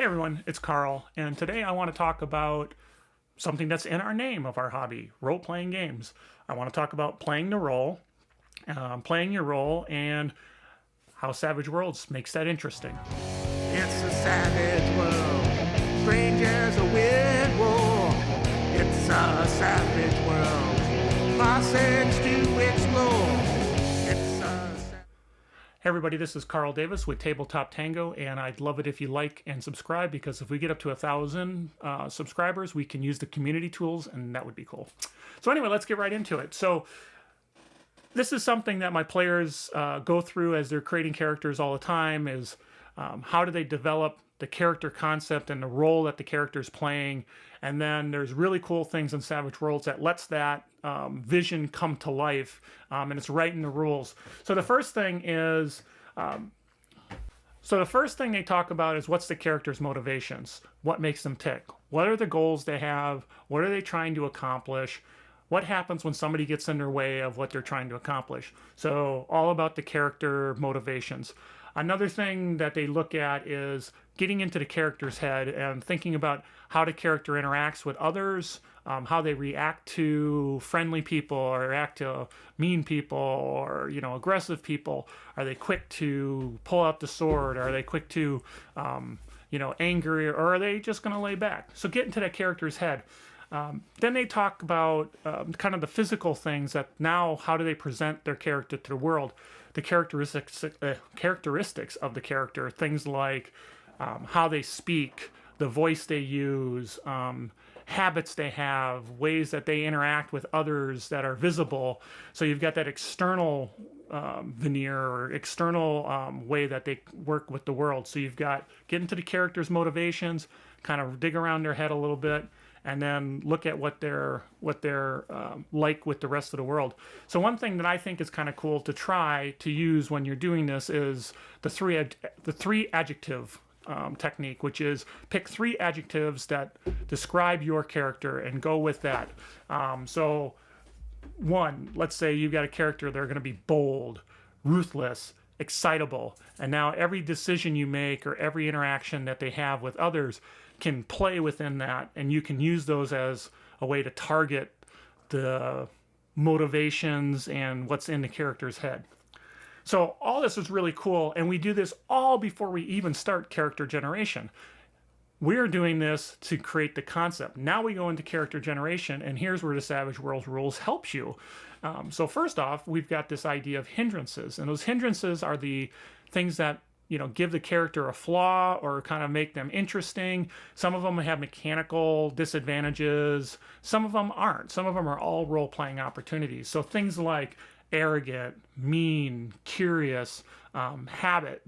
Hey everyone, it's Carl, and today I want to talk about something that's in our name of our hobby, role-playing games. I want to talk about playing the role, playing your role, and how Savage Worlds makes that interesting. It's a savage world, strangers a weird war. It's a savage world, classics to explore. Hey everybody, this is Carl Davis with Tabletop Tango, and I'd love it if you like and subscribe, because if we get up to 1,000 subscribers, we can use the community tools, and that would be cool. So anyway, let's get right into it. So this is something that my players go through as they're creating characters all the time, is how do they develop the character concept and the role that the character is playing. And then there's really cool things in Savage Worlds that lets that vision come to life, and it's right in the rules. So the first thing is, they talk about is what's the character's motivations, what makes them tick, what are the goals they have, what are they trying to accomplish, what happens when somebody gets in their way of what they're trying to accomplish. So all about the character motivations. Another thing that they look at is getting into the character's head and thinking about how the character interacts with others, how they react to friendly people or react to mean people or, aggressive people. Are they quick to pull out the sword? Are they quick to, angry? Or are they just going to lay back? So get into that character's head. Then they talk about kind of the physical things, that now how do they present their character to the world, the characteristics of the character, things like how they speak, the voice they use, habits they have, ways that they interact with others that are visible. So you've got that external veneer or external way that they work with the world. So you've got get into the character's motivations, kind of dig around their head a little bit, and then look at what they're like with the rest of the world. So one thing that I think is kind of cool to try to use when you're doing this is the three adjective technique, which is pick 3 adjectives that describe your character and go with that. So one, let's say you've got a character, they're going to be bold, ruthless, excitable, and now every decision you make or every interaction that they have with others can play within that, and you can use those as a way to target the motivations and what's in the character's head. So all this is really cool, and we do this all before we even start character generation. We're doing this to create the concept. Now we go into character generation, and here's where the Savage Worlds rules helps you. So first off, we've got this idea of hindrances, and those hindrances are the things that give the character a flaw or kind of make them interesting. Some of them have mechanical disadvantages. Some of them aren't. Some of them are all role-playing opportunities. So things like arrogant, mean, curious, habit,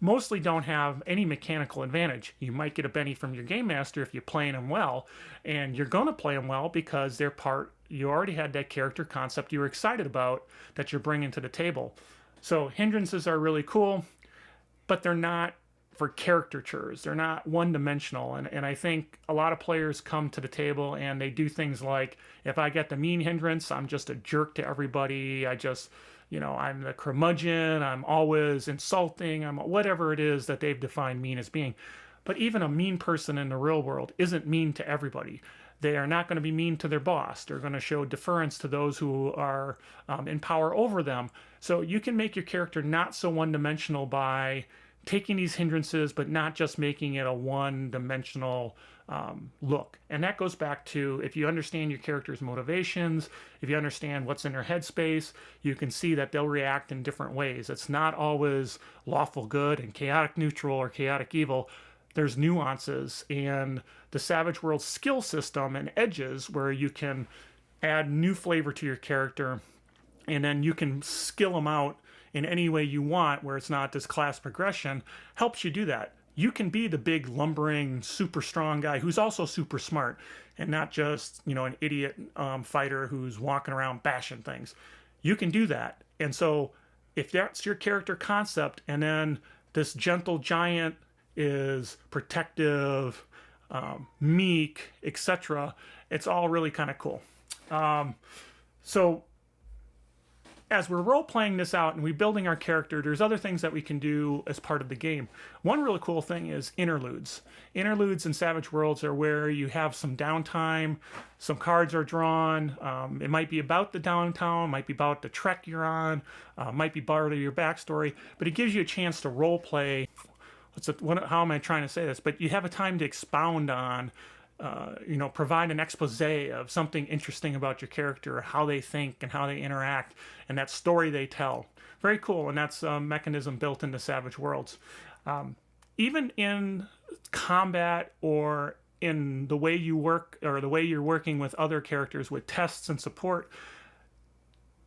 mostly don't have any mechanical advantage. You might get a Benny from your game master if you're playing them well, and you're going to play them well because they're you already had that character concept you were excited about that you're bringing to the table. So hindrances are really cool, but they're not for caricatures. They're not one-dimensional. And I think a lot of players come to the table and they do things like, if I get the mean hindrance, I'm just a jerk to everybody. I'm the curmudgeon. I'm always insulting. I'm whatever it is that they've defined mean as being. But even a mean person in the real world isn't mean to everybody. They are not going to be mean to their boss. They're going to show deference to those who are in power over them. So you can make your character not so one-dimensional by taking these hindrances, but not just making it a one-dimensional look. And that goes back to, if you understand your character's motivations, if you understand what's in their headspace, you can see that they'll react in different ways. It's not always lawful good and chaotic neutral or chaotic evil. There's nuances, and the Savage World skill system and edges where you can add new flavor to your character, and then you can skill them out in any way you want where it's not this class progression, helps you do that. You can be the big lumbering super strong guy who's also super smart, and not just an idiot fighter who's walking around bashing things. You can do that. And so if that's your character concept, and then this gentle giant is protective, meek, etc., it's all really kind of cool. So as we're role-playing this out and we're building our character, there's other things that we can do as part of the game. One really cool thing is interludes. Interludes in Savage Worlds are where you have some downtime, some cards are drawn. It might be about the downtown, might be about the trek you're on, might be part of your backstory, but it gives you a chance to role-play. How am I trying to say this? But you have a time to expound on, provide an expose of something interesting about your character, how they think and how they interact, and that story they tell. Very cool, and that's a mechanism built into Savage Worlds. Even in combat or in the way you work or the way you're working with other characters with tests and support,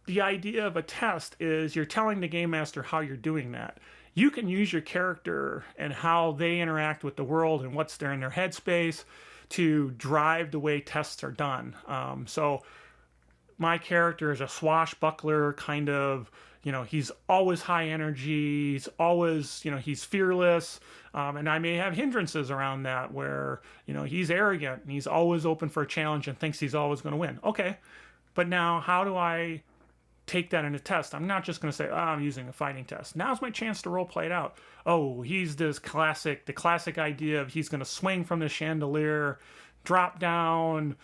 the idea of a test is you're telling the game master how you're doing that. You can use your character and how they interact with the world and what's there in their headspace to drive the way tests are done. So my character is a swashbuckler kind of, he's always high energy, he's always, he's fearless, and I may have hindrances around that where, he's arrogant and he's always open for a challenge and thinks he's always going to win. Okay, but now how do I take that in a test? I'm not just going to say, I'm using a fighting test. Now's my chance to role play it out. Oh, he's the classic idea of he's going to swing from the chandelier, drop down,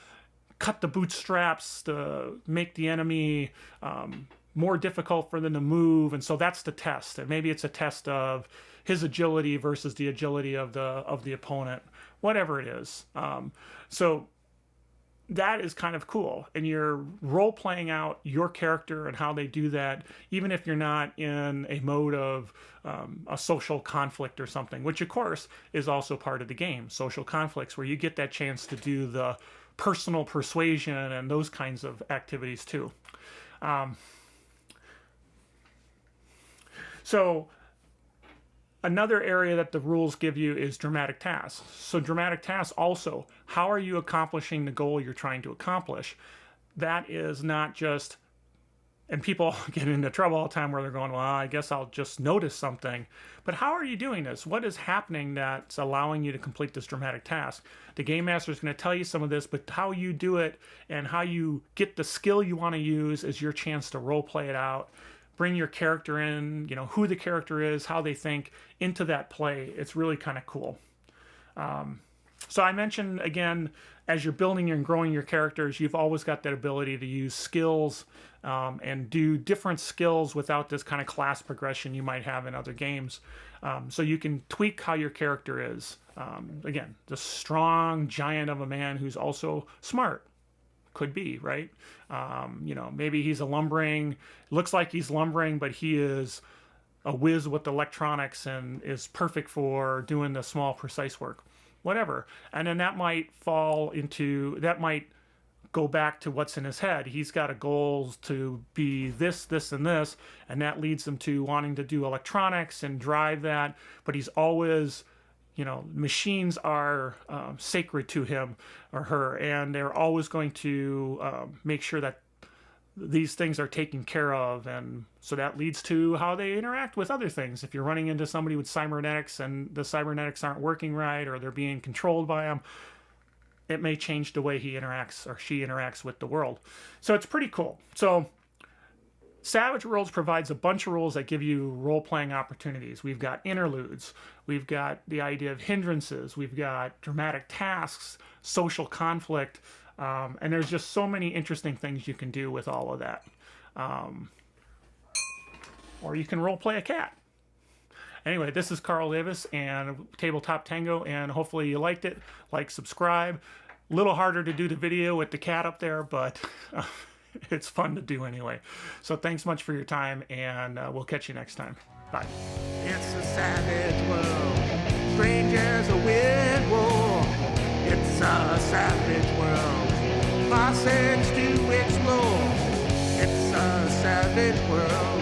cut the bootstraps to make the enemy more difficult for them to move. And so that's the test. And maybe it's a test of his agility versus the agility of the opponent, whatever it is. So that is kind of cool, and you're role-playing out your character and how they do that, even if you're not in a mode of a social conflict or something, which of course is also part of the game, social conflicts, where you get that chance to do the personal persuasion and those kinds of activities too. So another area that the rules give you is dramatic tasks. So dramatic tasks also, how are you accomplishing the goal you're trying to accomplish? That is not just, and people get into trouble all the time where they're going, well, I guess I'll just notice something. But how are you doing this? What is happening that's allowing you to complete this dramatic task? The game master is going to tell you some of this, but how you do it and how you get the skill you want to use is your chance to role play it out. Bring your character in, who the character is, how they think into that play. It's really kind of cool. So I mentioned, again, as you're building and growing your characters, you've always got that ability to use skills and do different skills without this kind of class progression you might have in other games. So you can tweak how your character is. Again, the strong giant of a man who's also smart. Could be, right? Maybe he's a lumbering, looks like he's lumbering, but he is a whiz with electronics and is perfect for doing the small, precise work. Whatever. And then that might go back to what's in his head. He's got a goal to be this, this, and this, and that leads him to wanting to do electronics and drive that, but he's always, machines are sacred to him or her, and they're always going to make sure that these things are taken care of, and so that leads to how they interact with other things. If you're running into somebody with cybernetics and the cybernetics aren't working right or they're being controlled by them, it may change the way he interacts or she interacts with the world. So it's pretty cool. So Savage Worlds provides a bunch of rules that give you role-playing opportunities. We've got interludes. We've got the idea of hindrances. We've got dramatic tasks, social conflict, and there's just so many interesting things you can do with all of that. Or you can role-play a cat. Anyway, this is Carl Davis and Tabletop Tango, and hopefully you liked it. Like, subscribe. A little harder to do the video with the cat up there, but it's fun to do anyway. So thanks much for your time, and we'll catch you next time. Bye. It's a savage world. Strangers a weird war. It's a savage world. Classics to explore. It's a savage world.